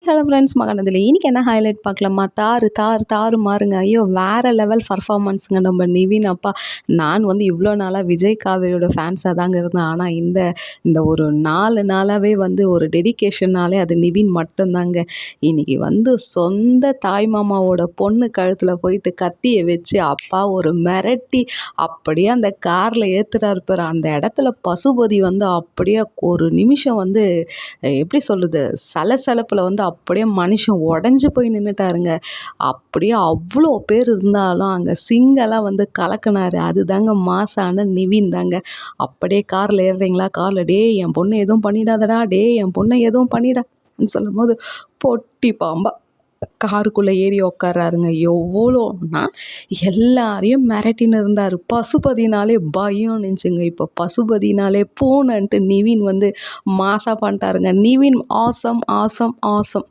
Hello friends, மகாநதியில் இன்றைக்கி என்ன highlight பார்க்கலாமா? தாறு தாறு தாறு மாறுங்க. ஐயோ, வேறு லெவல் பர்ஃபார்மன்ஸுங்க நம்ம நிவின். அப்பா, நான் வந்து இவ்வளோ நாளாக விஜய் காவேரியோட ஃபேன்ஸாக தாங்க இருந்தேன். ஆனால் இந்த இந்த ஒரு 4 நாளாகவே வந்து ஒரு டெடிகேஷன்னாலே அது நிவின் மட்டும்தாங்க. இன்றைக்கி வந்து சொந்த தாய் மாமாவோட பொண்ணு கழுத்தில் போயிட்டு கத்தியை வச்சு அப்பா ஒரு மிரட்டி அப்படியே அந்த காரில் ஏற்றுறாரு பாரு. அந்த இடத்துல பசுபதி வந்து அப்படியே ஒரு நிமிஷம் வந்து எப்படி சொல்கிறது, சலசலப்பில் வந்து அப்படியே மனுஷன் உடஞ்சி போய் நின்றுட்டாருங்க. அப்படியே அவ்வளோ பேர் இருந்தாலும் அங்கே சிங்கெல்லாம் வந்து கலக்குனாரு. அதுதாங்க மாசான நிவின் தாங்க. அப்படியே காரில் ஏறுறீங்களா, காரில் டே என் பொண்ணு எதுவும் பண்ணிடாதடா, டே என் பொண்ணை எதுவும் பண்ணிடான்னு சொல்லும் போது பொட்டி பாம்பா காருக்குள்ளே ஏறி உக்காராருங்க. எவ்வளோன்னா எல்லாரையும் மிரட்டின்னு இருந்தார். பசுபதினாலே பயம் நினச்சிங்க. இப்போ பசுபதினாலே பூனைன்ட்டு நிவின் வந்து மாசா பண்ணிட்டாருங்க. Nivin awesome awesome awesome.